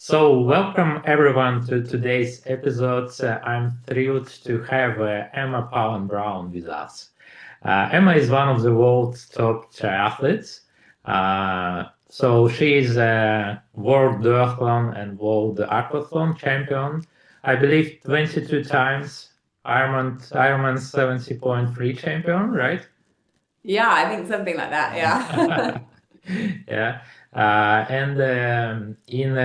So, welcome everyone to today's episode. I'm thrilled to have Emma Pallant-Brown with us. Emma is one of the world's top triathletes. So, she is a world duathlon and world aquathlon champion. I believe 22 times Ironman 70.3 champion, right? Yeah, I think something like that. Yeah. Yeah. And in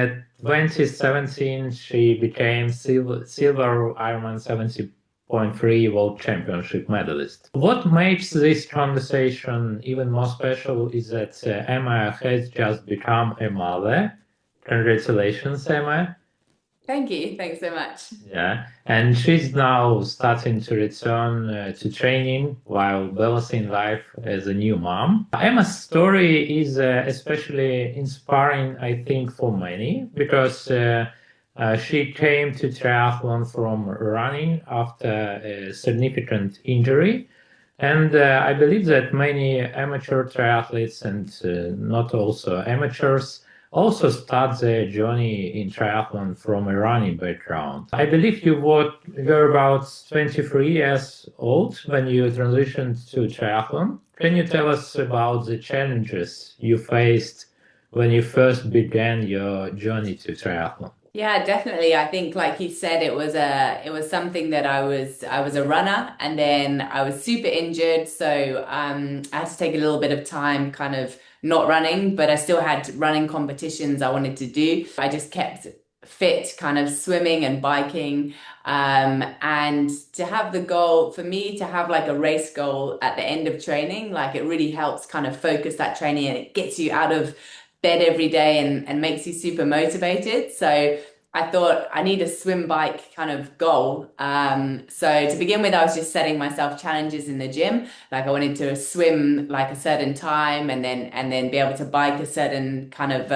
2017, she became silver Ironman 70.3 World Championship medalist. What makes this conversation even more special is that Emma has just become a mother. Congratulations, Emma. Thank you. Thanks so much. Yeah, and she's now starting to return to training while balancing life as a new mom. Emma's story is especially inspiring, I think, for many because she came to triathlon from running after a significant injury. And I believe that many amateur triathletes and not also amateurs also start their journey in triathlon from a running background. I believe were about 23 years old when you transitioned to triathlon. Can you tell us about the challenges you faced when you first began your journey to triathlon? Yeah, definitely. I think, like you said, it was something that I was a runner, and then I was super injured, so I had to take a little bit of time, kind of not running, but I still had running competitions I wanted to do. I just kept fit, kind of swimming and biking, and to have the goal for me to have like a race goal at the end of training, like it really helps kind of focus that training, and it gets you out of bed every day and makes you super motivated. So I thought I need a swim bike kind of goal. So to begin with, I was just setting myself challenges in the gym. Like I wanted to swim like a certain time and then be able to bike a certain kind of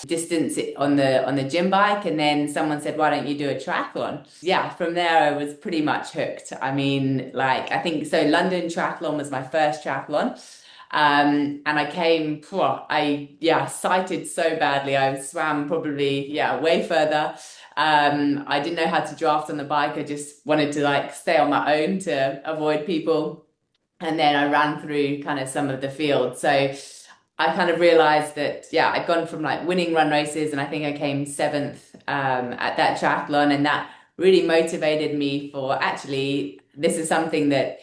distance on the gym bike. And then someone said, why don't you do a triathlon? Yeah, from there I was pretty much hooked. I mean, like I think so London Triathlon was my first triathlon. And I came, yeah, sighted so badly. I swam probably, yeah, way further. I didn't know how to draft on the bike. I just wanted to like stay on my own to avoid people. And then I ran through kind of some of the field. So I kind of realized that, yeah, I'd gone from like winning run races, and I think I came seventh at that triathlon. And that really motivated me for actually, this is something that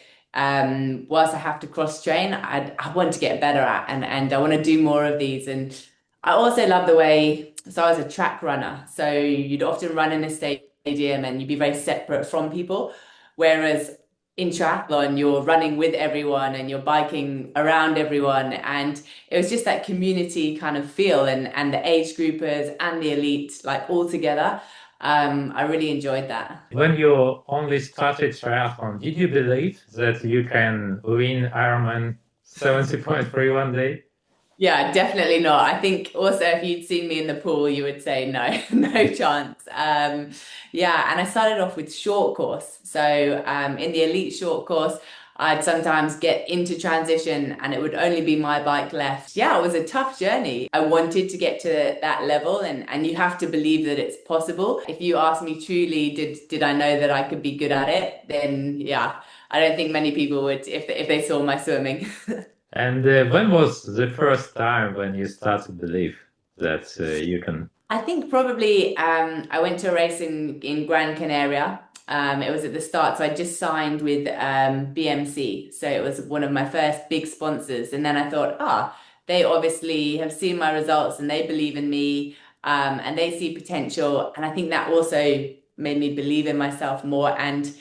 whilst I have to cross train, I want to get better at, and I want to do more of these. And I also love the way, so I was a track runner. So you'd often run in a stadium and you'd be very separate from people. Whereas in triathlon, you're running with everyone and you're biking around everyone. And it was just that community kind of feel, and the age groupers and the elite, like all together. I really enjoyed that. When you only started triathlon, did you believe that you can win Ironman 70.3 one day? Yeah, definitely not. I think also if you'd seen me in the pool, you would say no, no chance. Yeah, and I started off with short course. So in the elite short course, I'd sometimes get into transition and it would only be my bike left. Yeah, it was a tough journey. I wanted to get to that level, and you have to believe that it's possible. If you ask me truly, did I know that I could be good at it? Then yeah, I don't think many people would if they saw my swimming. And when was the first time when you started to believe that you can? I think probably I went to a race in Gran Canaria. It was at the start, so I just signed with BMC, so it was one of my first big sponsors. And then I thought, they obviously have seen my results and they believe in me, and they see potential. And I think that also made me believe in myself more, and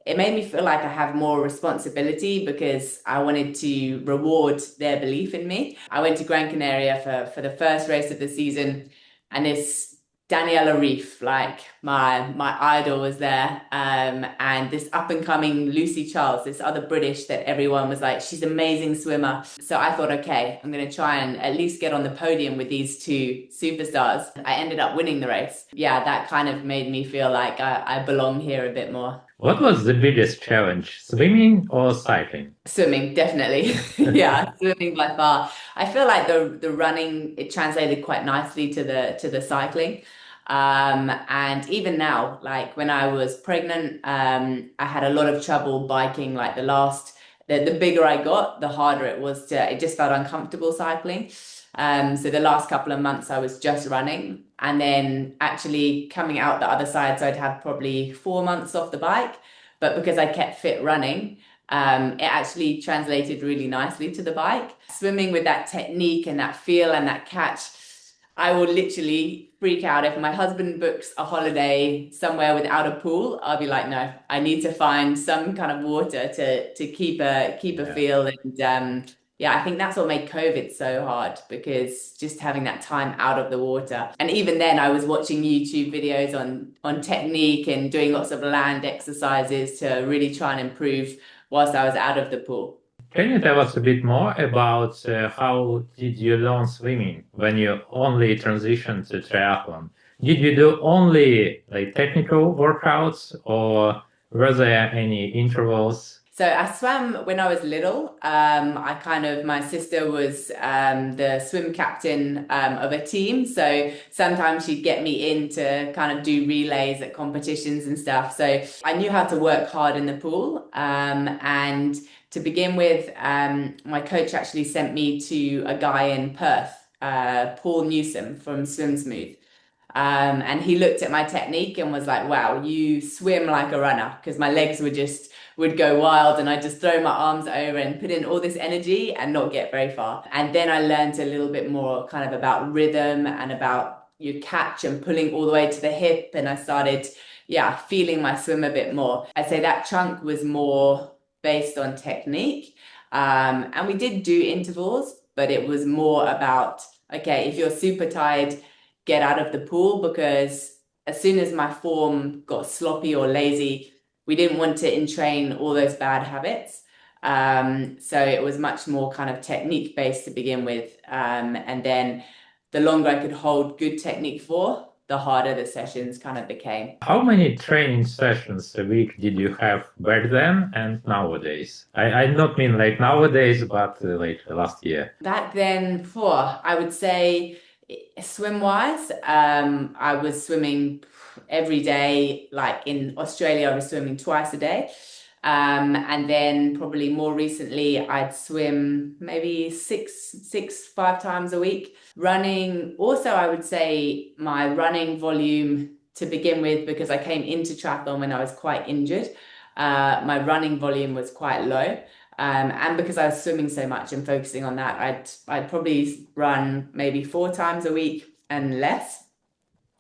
it made me feel like I have more responsibility because I wanted to reward their belief in me. I went to Gran Canaria for the first race of the season, and this Daniella Rif, like my idol, was there, and this up and coming Lucy Charles, this other British that everyone was like, she's an amazing swimmer. So I thought, okay, I'm going to try and at least get on the podium with these two superstars. I ended up winning the race. Yeah, that kind of made me feel like I belong here a bit more. What was the biggest challenge, swimming or cycling? Swimming, definitely. Yeah, swimming by far. I feel like the running, it translated quite nicely to the cycling. And even now, like when I was pregnant, I had a lot of trouble biking. Like the bigger I got, the harder it just felt uncomfortable cycling. So the last couple of months I was just running, and then actually coming out the other side, so I'd have probably 4 months off the bike. But because I kept fit running, it actually translated really nicely to the bike. Swimming with that technique and that feel and that catch, I will literally freak out if my husband books a holiday somewhere without a pool. I'll be like, no, I need to find some kind of water to keep a Yeah. feel. And yeah, I think that's what made COVID so hard, because just having that time out of the water. And even then, I was watching YouTube videos on technique and doing lots of land exercises to really try and improve whilst I was out of the pool. Can you tell us a bit more about how did you learn swimming when you only transitioned to triathlon? Did you do only like technical workouts, or were there any intervals? So I swam when I was little. My sister was the swim captain of a team. So sometimes she'd get me in to kind of do relays at competitions and stuff. So I knew how to work hard in the pool. And to begin with, my coach actually sent me to a guy in Perth, Paul Newsom from Swim Smooth. And he looked at my technique and was like, wow, you swim like a runner, because my legs would go wild and I just throw my arms over and put in all this energy and not get very far. And then I learned a little bit more kind of about rhythm and about your catch and pulling all the way to the hip. And I started, yeah, feeling my swim a bit more. I'd say that chunk was more based on technique. And we did do intervals, but it was more about, okay, if you're super tired, get out of the pool, because as soon as my form got sloppy or lazy, we didn't want to entrain all those bad habits. So it was much more kind of technique based to begin with. And then the longer I could hold good technique for, the harder the sessions kind of became. How many training sessions a week did you have back then and nowadays? I not mean like nowadays, but like last year. Back then, I would say swim wise, I was swimming every day. Like in Australia, I was swimming twice a day. And then probably more recently, I'd swim maybe 5 times a week. Running, also, I would say my running volume to begin with, because I came into triathlon when I was quite injured, my running volume was quite low. And because I was swimming so much and focusing on that, I'd probably run maybe 4 times a week and less.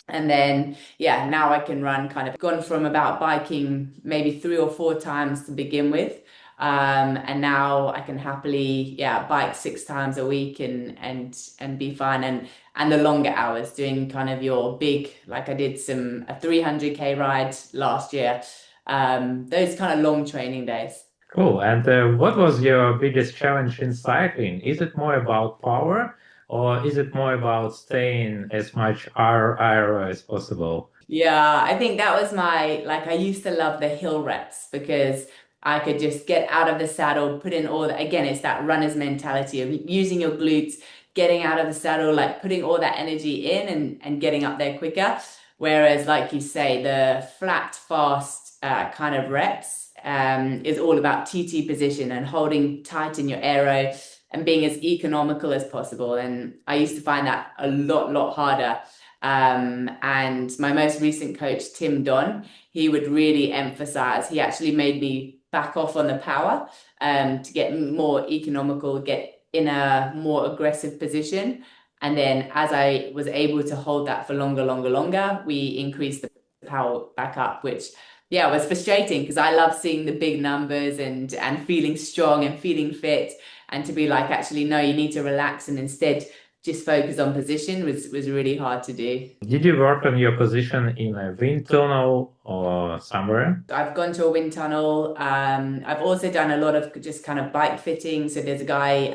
And then, yeah, now I can run, kind of gone from about biking maybe 3 or 4 times to begin with. And now I can happily, yeah, bike 6 times a week and be fine. And the longer hours, doing kind of your big, like I did a 300K ride last year. Those kind of long training days. Cool. And what was your biggest challenge in cycling? Is it more about power, or is it more about staying as much aero as possible? Yeah, I think that was like I used to love the hill reps, because I could just get out of the saddle, put in again, it's that runner's mentality of using your glutes, getting out of the saddle, like putting all that energy in and getting up there quicker. Whereas, like you say, the flat, fast kind of reps is all about TT position and holding tight in your aero and being as economical as possible. And I used to find that a lot harder. And my most recent coach, Tim Don, he would really emphasize, he actually made me back off on the power to get more economical, get in a more aggressive position. And then as I was able to hold that for longer, we increased the power back up, which yeah, was frustrating, because I love seeing the big numbers and feeling strong and feeling fit. And to be like, actually, no, you need to relax and instead just focus on position was really hard to do. Did you work on your position in a wind tunnel or somewhere? I've gone to a wind tunnel. I've also done a lot of just kind of bike fitting. So there's a guy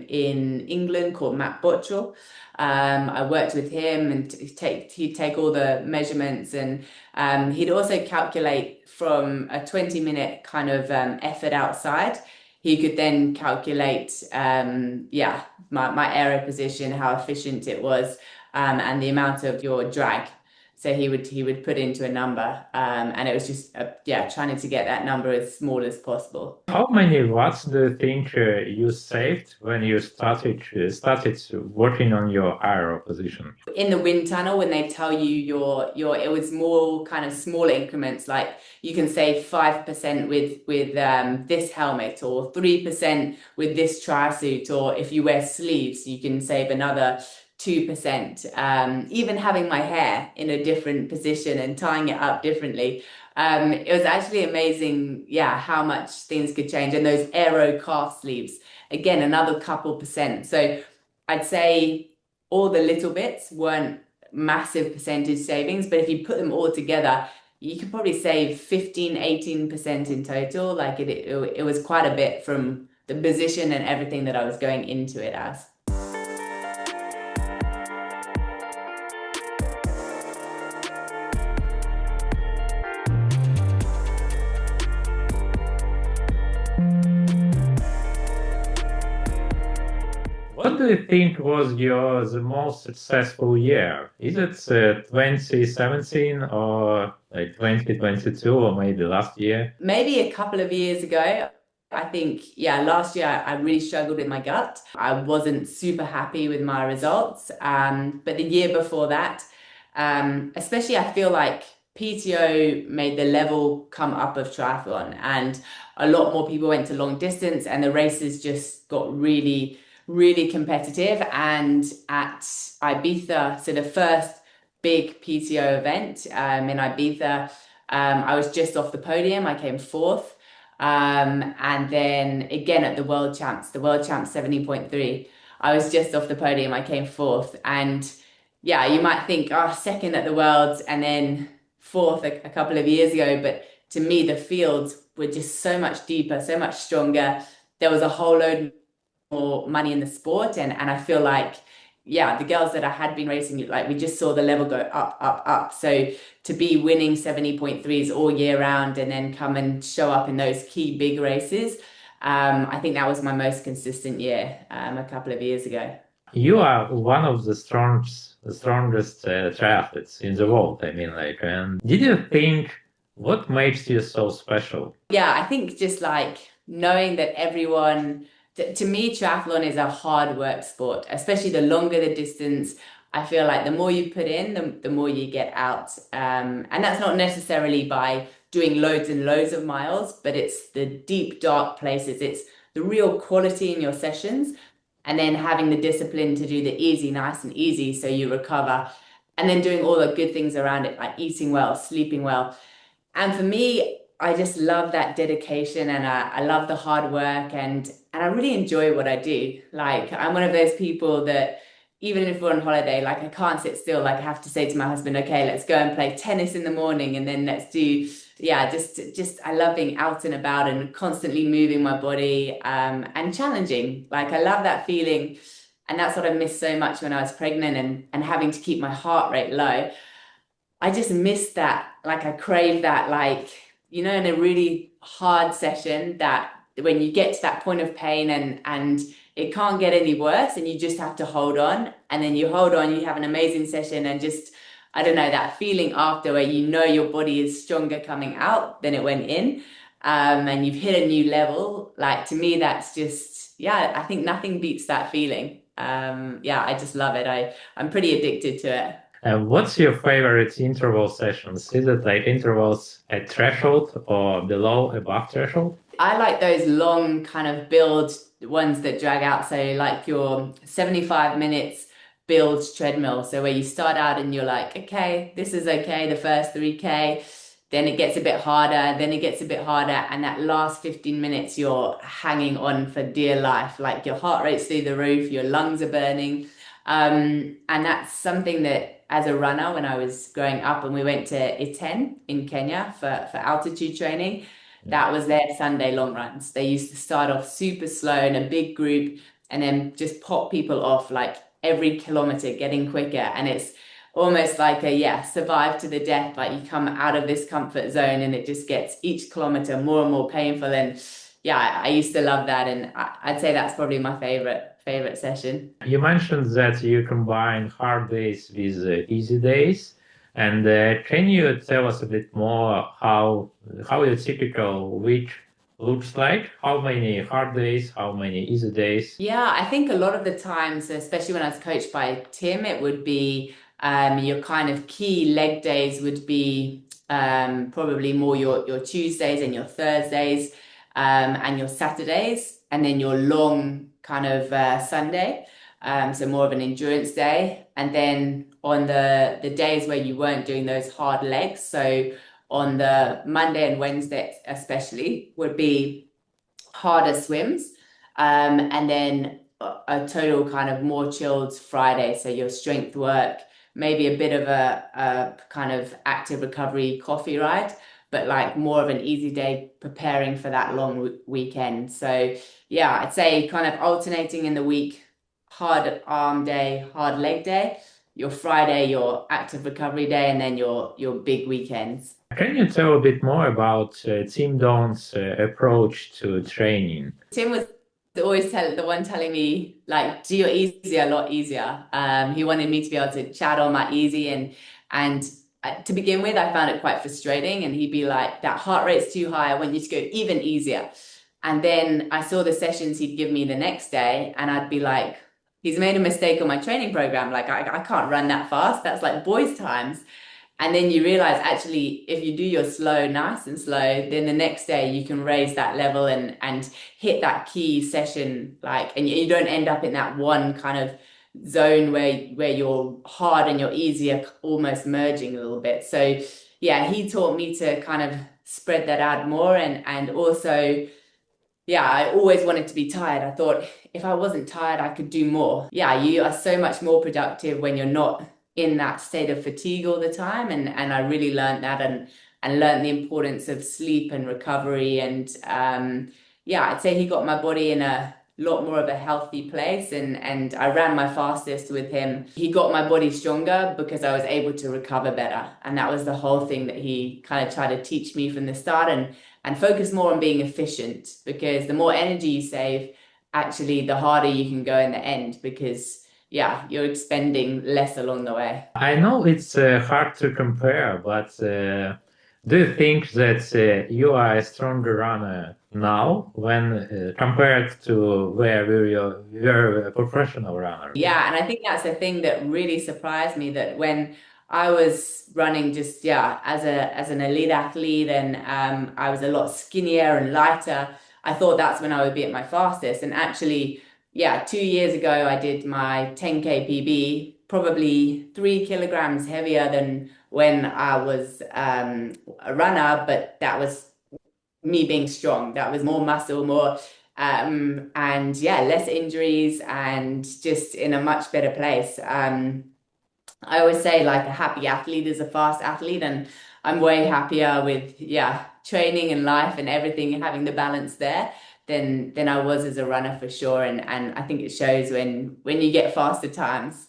in England called Matt Bottrell. I worked with him, and he'd take all the measurements, and he'd also calculate from a 20-minute kind of effort outside. He could then calculate, my aero position, how efficient it was, and the amount of your drag. So he would put into a number, and it was just trying to get that number as small as possible. How many watts do you think you saved when you started working on your aero position? In the wind tunnel, when they tell you it was more kind of small increments, like you can save 5% with this helmet, or 3% with this tri-suit, or if you wear sleeves you can save another 2%. Even having my hair in a different position and tying it up differently, it was actually amazing, how much things could change. And those aero calf sleeves, again, another couple percent. So I'd say all the little bits weren't massive percentage savings, but if you put them all together, you could probably save 15-18% in total. Like it was quite a bit from the position and everything that I was going into it as. What do you think was the most successful year? Is it 2017 or like 2022 or maybe last year? Maybe a couple of years ago. I think, last year I really struggled with my gut. I wasn't super happy with my results. But the year before that, especially, I feel like PTO made the level come up of triathlon, and a lot more people went to long distance, and the races just got really, really competitive. And at Ibiza, so the first big PTO event in Ibiza, I was just off the podium. I came fourth. And then again at the World Champs 70.3, I was just off the podium. I came fourth. And you might think, oh, second at the Worlds and then fourth a couple of years ago. But to me, the fields were just so much deeper, so much stronger. There was a whole load more money in the sport. And I feel like, the girls that I had been racing, like we just saw the level go up, up, up. So to be winning 70.3s all year round and then come and show up in those key big races, I think that was my most consistent year a couple of years ago. You are one of the strongest triathletes in the world. I mean, like, and did you think what makes you so special? Yeah, I think just like knowing that everyone, to me, triathlon is a hard work sport, especially the longer the distance. I feel like the more you put in, the more you get out. And that's not necessarily by doing loads and loads of miles, but it's the deep, dark places. It's the real quality in your sessions, and then having the discipline to do the easy, nice and easy, so you recover. And then doing all the good things around it, like eating well, sleeping well. And for me, I just love that dedication, and I love the hard work, and I really enjoy what I do. Like I'm one of those people that even if we're on holiday, like I can't sit still. Like I have to say to my husband, okay, let's go and play tennis in the morning, and then let's do, just I love being out and about and constantly moving my body, and challenging. Like I love that feeling, and that's what I missed so much when I was pregnant and having to keep my heart rate low. I just miss that. Like I crave that, like, in a really hard session, that when you get to that point of pain and it can't get any worse and you just have to hold on, and then you hold on, you have an amazing session, and just, I don't know, that feeling after where your body is stronger coming out than it went in, and you've hit a new level. Like to me, that's just, I think nothing beats that feeling. I just love it. I'm pretty addicted to it. And what's your favorite interval sessions? Is it like intervals at threshold or below, above threshold? I like those long kind of build ones that drag out. So like your 75 minutes build treadmill. So where you start out and you're like, okay, this is okay, the first 3K, then it gets a bit harder, then it gets a bit harder. And that last 15 minutes, you're hanging on for dear life. Like your heart rate's through the roof, your lungs are burning. And that's something that as a runner, when I was growing up and we went to Iten in Kenya for altitude training, that was their Sunday long runs. They used to start off super slow in a big group and then just pop people off like every kilometer, getting quicker. And it's almost like survive to the death. Like you come out of this comfort zone and it just gets each kilometer more and more painful. And I used to love that. And I'd say that's probably my favorite session. You mentioned that you combine hard days with easy days. And can you tell us a bit more how your typical week looks like? How many hard days? How many easy days? Yeah, I think a lot of the times, especially when I was coached by Tim, it would be your kind of key leg days would be probably more your Tuesdays and your Thursdays and your Saturdays, and then your long kind of Sunday. So more of an endurance day. And then on the days where you weren't doing those hard legs, so on the Monday and Wednesday especially, would be harder swims. And then a total kind of more chilled Friday. So your strength work, maybe a bit of a kind of active recovery coffee ride, but like more of an easy day preparing for that long weekend. So yeah, I'd say kind of alternating in the week, hard arm day, hard leg day, your Friday, your active recovery day, and then your big weekends. Can you tell a bit more about Tim Don's approach to training? Tim was always the one telling me like do your easy a lot easier. He wanted me to be able to chat on my easy and to begin with, I found it quite frustrating. And he'd be like, "That heart rate's too high. I want you to go even easier." And then I saw the sessions he'd give me the next day, and I'd be like, "He's made a mistake on my training program. Like I can't run that fast. That's like boys' times." And then you realize actually, if you do your slow, nice and slow, then the next day you can raise that level and hit that key session, like, and you don't end up in that one kind of zone where you're hard and you're easy are almost merging a little bit. So yeah, he taught me to kind of spread that out more and also yeah, I always wanted to be tired. I thought if I wasn't tired, I could do more. Yeah, you are so much more productive when you're not in that state of fatigue all the time. And I really learned that and learned the importance of sleep and recovery. And yeah, I'd say he got my body in a lot more of a healthy place. And I ran my fastest with him. He got my body stronger because I was able to recover better. And that was the whole thing that he kind of tried to teach me from the start. And focus more on being efficient because the more energy you save, actually, the harder you can go in the end because, yeah, you're expending less along the way. I know it's hard to compare, but do you think that you are a stronger runner now when compared to where were a professional runner? Yeah, and I think that's the thing that really surprised me that when I was running just yeah as an elite athlete and I was a lot skinnier and lighter, I thought that's when I would be at my fastest. And actually, yeah, 2 years ago I did my 10K PB, probably 3 kilograms heavier than when I was a runner, but that was me being strong. That was more muscle, more and yeah, less injuries and just in a much better place. I always say like a happy athlete is a fast athlete, and I'm way happier with yeah, training and life and everything, having the balance there than I was as a runner for sure. And I think it shows when you get faster times.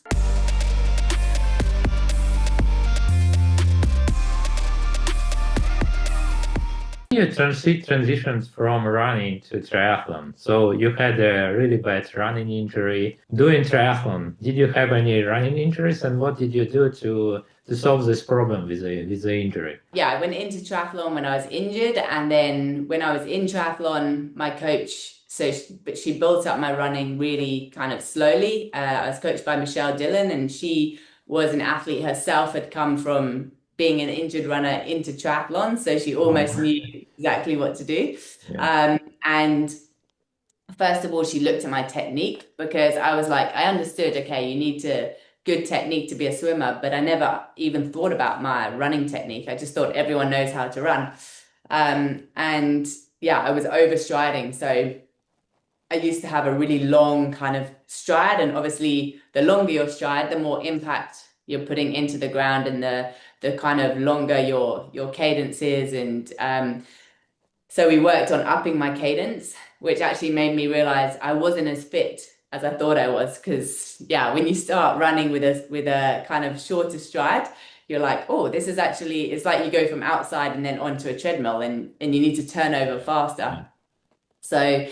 You transitioned from running to triathlon. So you had a really bad running injury. Doing triathlon, did you have any running injuries, and what did you do to solve this problem with the injury? Yeah, I went into triathlon when I was injured, and then when I was in triathlon, my coach, but she built up my running really kind of slowly. I was coached by Michelle Dillon, and she was an athlete herself, had come from being an injured runner into triathlon, so she almost knew exactly what to do. Yeah. And first of all, she looked at my technique because I was like, I understood, okay, you need to good technique to be a swimmer, but I never even thought about my running technique. I just thought everyone knows how to run. And yeah, I was overstriding. So I used to have a really long kind of stride, and obviously the longer your stride, the more impact you're putting into the ground and the kind of longer your cadence is. And so we worked on upping my cadence, which actually made me realize I wasn't as fit as I thought I was. Because yeah, when you start running with a kind of shorter stride, you're like, oh, this is actually, it's like you go from outside and then onto a treadmill and you need to turn over faster. So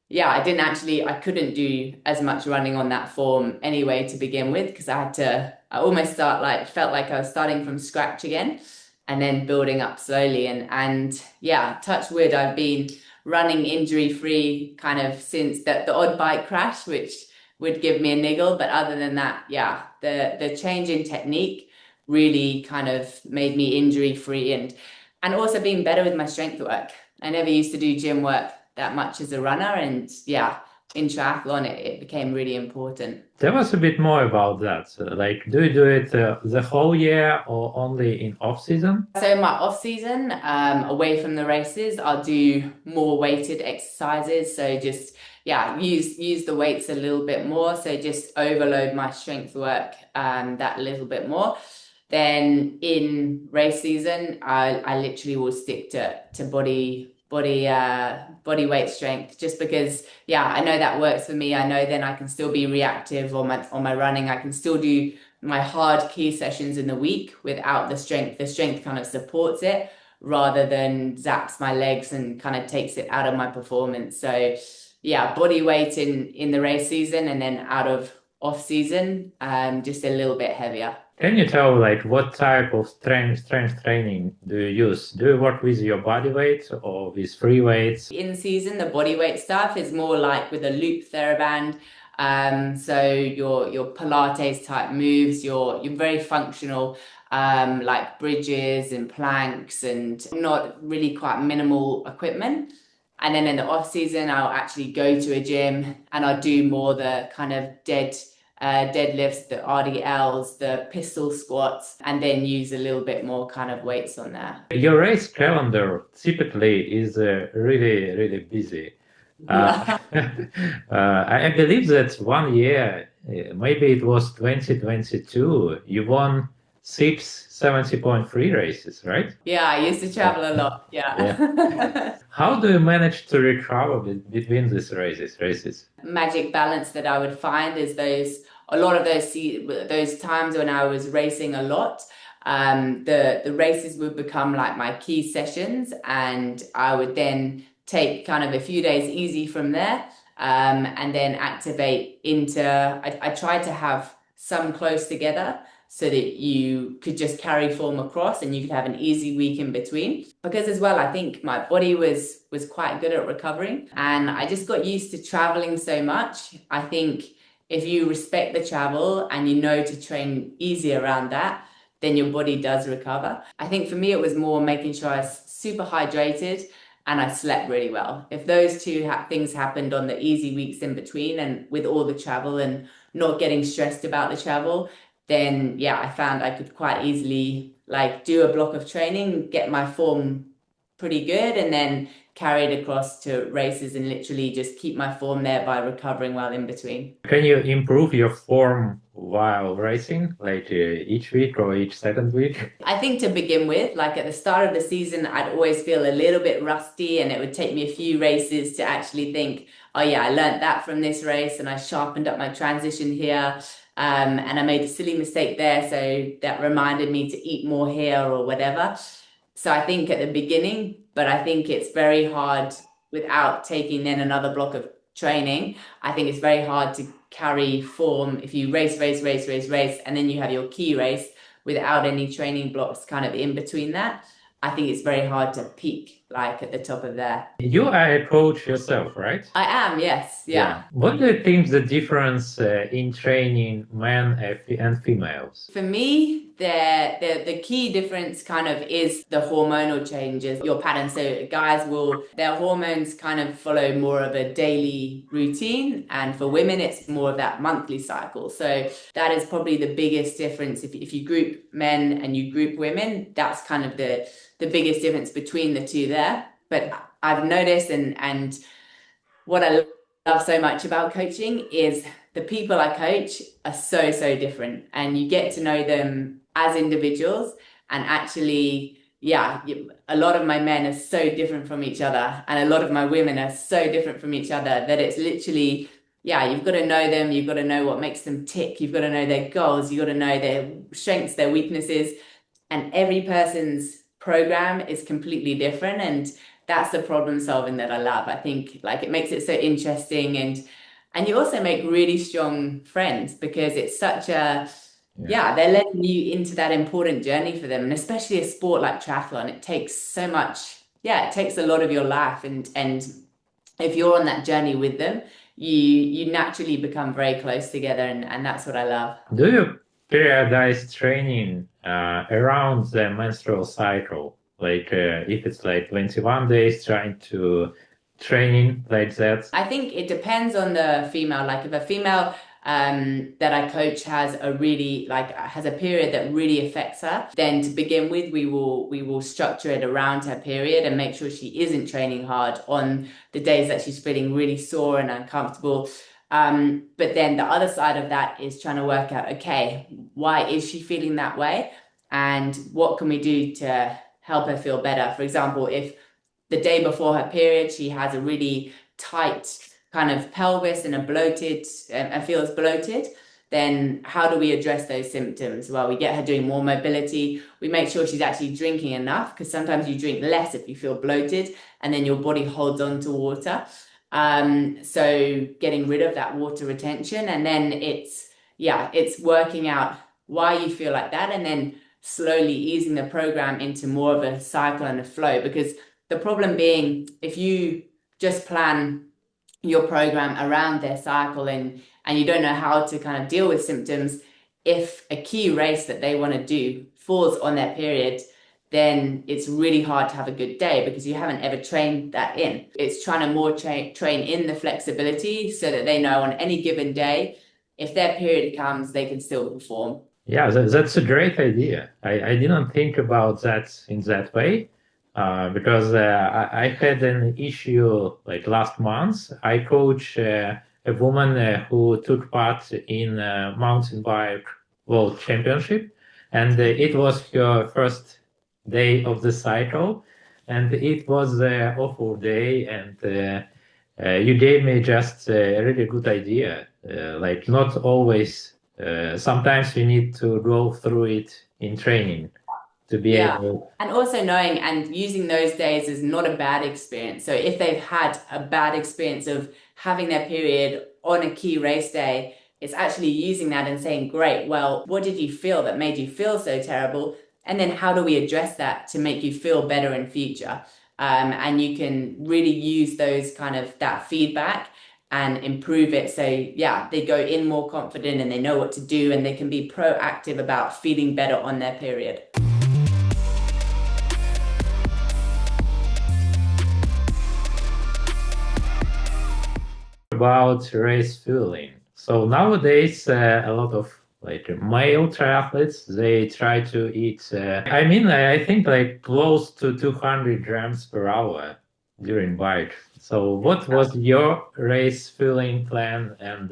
yeah, I couldn't do as much running on that form anyway to begin with because I almost felt like I was starting from scratch again and then building up slowly. And yeah, touch wood, I've been running injury free kind of since the odd bike crash, which would give me a niggle. But other than that, yeah, the change in technique really kind of made me injury free and also being better with my strength work. I never used to do gym work that much as a runner, and yeah, in triathlon it became really important. Tell us a bit more about that. Like, do you do it the whole year or only in off season? So in my off season, away from the races, I'll do more weighted exercises. So just yeah, use the weights a little bit more. So just overload my strength work that little bit more. Then in race season, I literally will stick to body weight strength, just because yeah, I know that works for me. I know then I can still be reactive on my running. I can still do my hard key sessions in the week without the strength. The strength kind of supports it rather than zaps my legs and kind of takes it out of my performance. So yeah, body weight in the race season, and then out of off season, just a little bit heavier. Can you tell like what type of strength training do you use? Do you work with your body weight or with free weights? In season, the body weight stuff is more like with a loop TheraBand. So your Pilates type moves, your very functional, like bridges and planks, and not really quite minimal equipment. And then in the off season, I'll actually go to a gym and I'll do more the kind of deadlifts, the RDLs, the pistol squats, and then use a little bit more kind of weights on there. Your race calendar typically is really busy. Yeah. I believe that one year, maybe it was 2022, you won 670.3 races, right? Yeah, I used to travel a lot. Yeah. Yeah. How do you manage to recover between these races? Magic balance that I would find is a lot of those times when I was racing a lot. The races would become like my key sessions, and I would then take kind of a few days easy from there, and then activate into. I tried to have some close together so that you could just carry form across and you could have an easy week in between. Because as well, I think my body was quite good at recovering, and I just got used to traveling so much. I think if you respect the travel and you know to train easy around that, then your body does recover. I think for me, it was more making sure I was super hydrated and I slept really well. If those two things happened on the easy weeks in between and with all the travel and not getting stressed about the travel, then yeah, I found I could quite easily like do a block of training, get my form pretty good, and then carry it across to races and literally just keep my form there by recovering while in between. Can you improve your form while racing, like each week or each second week? I think to begin with, like at the start of the season, I'd always feel a little bit rusty, and it would take me a few races to actually think, oh yeah, I learned that from this race and I sharpened up my transition here. And I made a silly mistake there, so that reminded me to eat more here or whatever. So I think at the beginning, but I think it's very hard without taking then another block of training. I think it's very hard to carry form if you race, and then you have your key race without any training blocks kind of in between that. I think it's very hard to peak like at the top of there. You are a coach yourself, right? I am, yes, yeah. What do you think the difference in training men and females? For me, the key difference kind of is the hormonal changes, your pattern. So guys their hormones kind of follow more of a daily routine, and for women, it's more of that monthly cycle. So that is probably the biggest difference. If you group men and you group women, that's kind of the biggest difference between the two there. But I've noticed, and what I love so much about coaching is the people I coach are so different, and you get to know them as individuals. And actually, yeah, a lot of my men are so different from each other, and a lot of my women are so different from each other that it's literally, yeah, you've got to know them, you've got to know what makes them tick, you've got to know their goals, you've got to know their strengths, their weaknesses, and every person's program is completely different. And that's the problem solving that I love. I think like it makes it so interesting, and you also make really strong friends because it's such a yeah, they're letting you into that important journey for them. And especially a sport like triathlon, it takes so much, yeah, it takes a lot of your life. And if you're on that journey with them, you naturally become very close together, and that's what I love. Do you periodize training around the menstrual cycle? Like if it's like 21 days trying to training like that? I think it depends on the female. Like if a female that I coach has a really has a period that really affects her, then to begin with, we will structure it around her period and make sure she isn't training hard on the days that she's feeling really sore and uncomfortable. But then the other side of that is trying to work out, okay, why is she feeling that way? And what can we do to help her feel better? For example, if the day before her period, she has a really tight kind of pelvis and a bloated and feels bloated, then how do we address those symptoms? Well, we get her doing more mobility. We make sure she's actually drinking enough, because sometimes you drink less if you feel bloated and then your body holds on to water. So getting rid of that water retention, and then it's working out why you feel like that, and then slowly easing the program into more of a cycle and a flow. Because the problem being, if you just plan your program around their cycle and you don't know how to kind of deal with symptoms, if a key race that they want to do falls on their period, then it's really hard to have a good day because you haven't ever trained that in. It's trying to more train in the flexibility so that they know on any given day, if their period comes, they can still perform. Yeah, that's a great idea. I didn't think about that in that way because I had an issue like last month. I coach a woman who took part in mountain bike world championship, and it was her first day of the cycle, and it was an awful day. And you gave me just a really good idea. Like not always. Sometimes you need to go through it in training to be Yeah. able. And also knowing and using those days is not a bad experience. So if they've had a bad experience of having their period on a key race day, it's actually using that and saying, great, well, what did you feel that made you feel so terrible? And then how do we address that to make you feel better in future? And you can really use those kind of that feedback and improve it. So yeah, they go in more confident and they know what to do, and they can be proactive about feeling better on their period. About race fueling. So nowadays, a lot of like male triathletes, they try to eat. I mean, I think like close to 200 grams per hour during bike. So what was your race fueling plan, and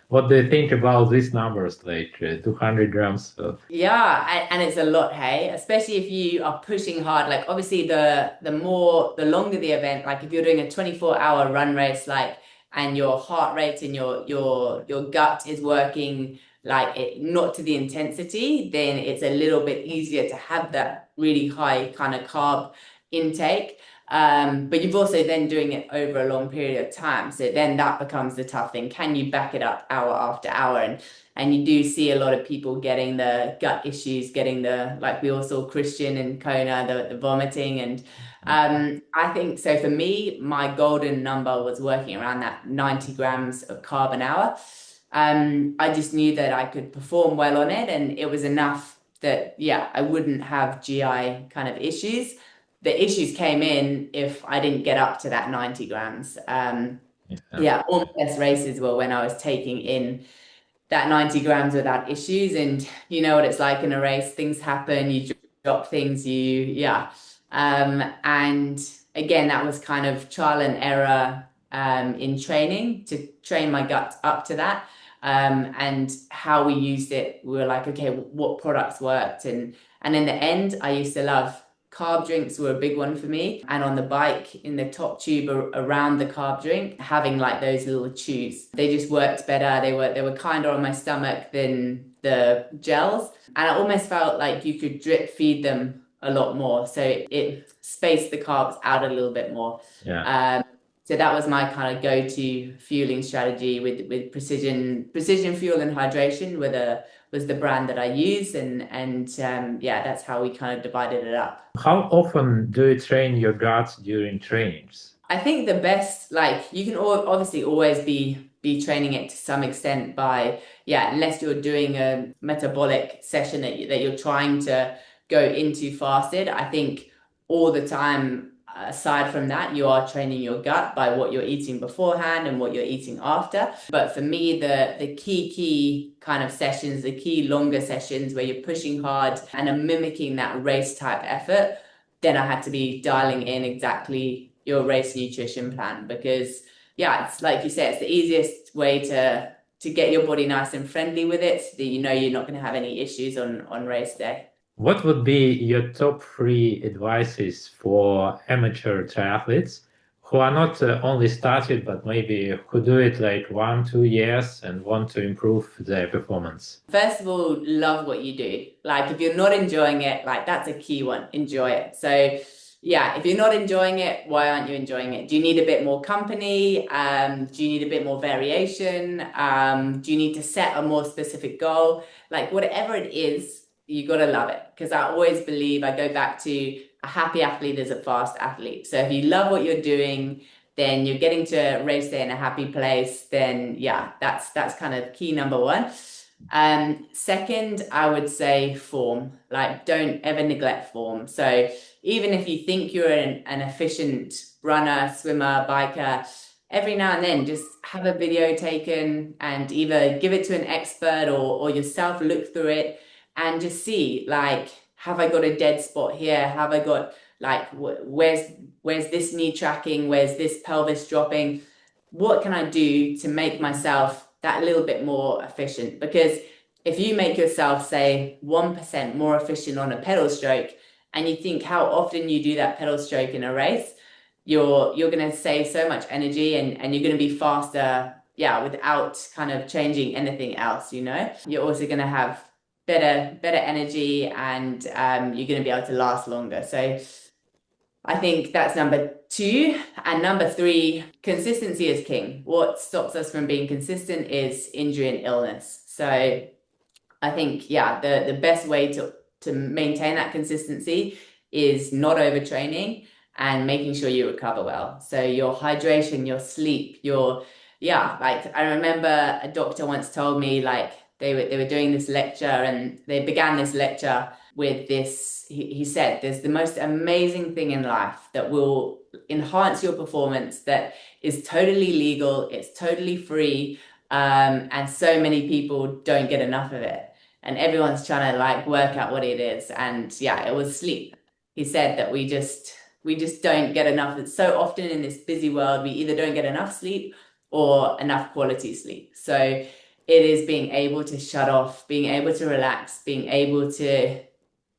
what do you think about these numbers, like 200 grams of? Yeah, and it's a lot, hey, especially if you are pushing hard. Like obviously the longer the event, like if you're doing a 24-hour run race, like, and your heart rate and your gut is working like it not to the intensity, then it's a little bit easier to have that really high kind of carb intake. But you've also then doing it over a long period of time. So then that becomes the tough thing. Can you back it up hour after hour? And you do see a lot of people getting the gut issues, getting the, like we all saw Christian and Kona, the vomiting. And I think, so for me, my golden number was working around that 90 grams of carb an hour. I just knew that I could perform well on it, and it was enough that, yeah, I wouldn't have GI kind of issues. The issues came in if I didn't get up to that 90 grams. Yeah, all my best races were when I was taking in that 90 grams without issues. And you know what it's like in a race, things happen, you drop things, and again, that was kind of trial and error in training to train my gut up to that. And how we used it, we were like, okay, what products worked? And in the end, I used to love carb drinks were a big one for me. And on the bike, in the top tube around the carb drink, having like those little chews, they just worked better. They were kinder on my stomach than the gels. And I almost felt like you could drip feed them a lot more. So it spaced the carbs out a little bit more. Yeah. So that was my kind of go-to fueling strategy with precision fuel and hydration was the brand that I use, and yeah, that's how we kind of divided it up. How often do you train your gut during trainings? I think the best, like you can obviously always be training it to some extent by, yeah, unless you're doing a metabolic session that you're trying to go into fasted. I think all the time, aside from that, you are training your gut by what you're eating beforehand and what you're eating after. But for me, the key kind of sessions, the key longer sessions where you're pushing hard and are mimicking that race type effort, then I had to be dialing in exactly your race nutrition plan, because yeah, it's like you said, it's the easiest way to get your body nice and friendly with it, so that you know you're not going to have any issues on race day. What would be your top three advices for amateur triathletes who are not only started, but maybe who do it like 1, 2 years and want to improve their performance? First of all, love what you do. Like if you're not enjoying it, like that's a key one. Enjoy it. So yeah, if you're not enjoying it, why aren't you enjoying it? Do you need a bit more company? Do you need a bit more variation? Do you need to set a more specific goal? Like whatever it is, you got to love it. Because I always believe, I go back to a happy athlete is a fast athlete. So if you love what you're doing, then you're getting to race day in a happy place, then yeah, that's kind of key number one. Second, I would say form. Like don't ever neglect form. So even if you think you're an efficient runner, swimmer, biker, every now and then just have a video taken and either give it to an expert or yourself look through it and just see, like, have I got a dead spot here? Have I got like where's this knee tracking? Where's this pelvis dropping? What can I do to make myself that little bit more efficient? Because if you make yourself, say, 1% more efficient on a pedal stroke, and you think how often you do that pedal stroke in a race, you're going to save so much energy, and you're going to be faster, yeah, without kind of changing anything else, you know? You're also going to have better energy, and you're going to be able to last longer. So I think that's number two. And number three, consistency is king. What stops us from being consistent is injury and illness. So I think, yeah, the best way to maintain that consistency is not overtraining and making sure you recover well. So your hydration, your sleep, yeah, like I remember a doctor once told me, like they were doing this lecture, and they began this lecture with this. He said, there's the most amazing thing in life that will enhance your performance, that is totally legal, it's totally free, and so many people don't get enough of it. And everyone's trying to like work out what it is. And yeah, it was sleep. He said that we just don't get enough. It's so often in this busy world, we either don't get enough sleep or enough quality sleep. So it is being able to shut off, being able to relax, being able to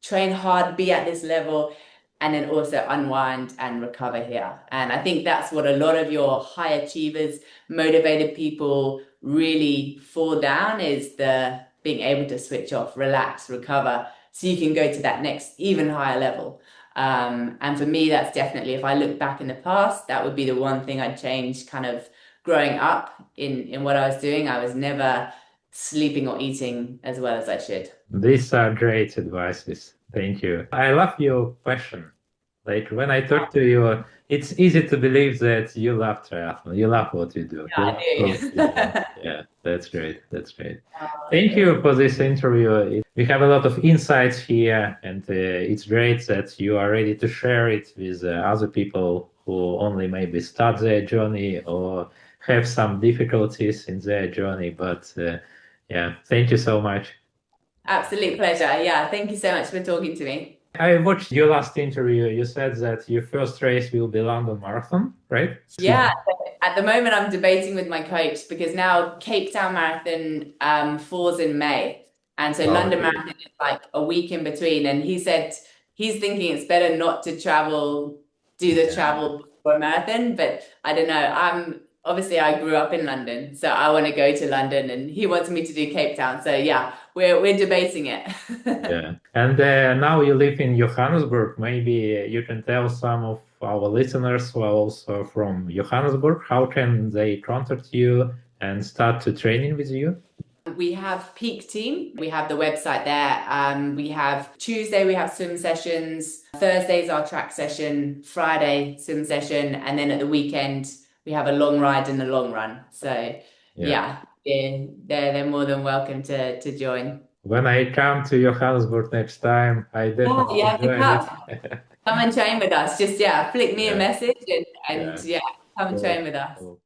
train hard, be at this level, and then also unwind and recover here. And I think that's what a lot of your high achievers, motivated people really fall down, is the being able to switch off, relax, recover, so you can go to that next even higher level. And for me, that's definitely, if I look back in the past, that would be the one thing I'd change. Kind of growing up in what I was doing, I was never sleeping or eating as well as I should. These are great advices. Thank you. I love your passion. Like when I talk to you, it's easy to believe that you love triathlon. You love what you do. Yeah, I do. Yeah, that's great. That's great. Thank you for this interview. We have a lot of insights here, and it's great that you are ready to share it with other people who only maybe start their journey or have some difficulties in their journey. But yeah, thank you so much. Absolute pleasure. Yeah, thank you so much for talking to me. I watched your last interview. You said that your first race will be London Marathon, right? Yeah, at the moment I'm debating with my coach, because now Cape Town Marathon falls in May. And so London Okay. Marathon is like a week in between. And he said he's thinking it's better not to do the travel before a marathon. But I don't know. Obviously I grew up in London, so I want to go to London, and he wants me to do Cape Town. So yeah, we're debating it. Yeah. And now you live in Johannesburg. Maybe you can tell some of our listeners who are also from Johannesburg, how can they contact you and start to training with you? We have Peak Team. We have the website there. We have Tuesday, we have swim sessions. Thursday's our track session. Friday, swim session. And then at the weekend, we have a long ride and a long run. So yeah, they're more than welcome to join. When I come to Johannesburg next time, I Yeah, you definitely have to join come. it. Come and train with us. Just, yeah, flick me a Yeah, message and yeah. yeah, come and Cool. train with us. Cool.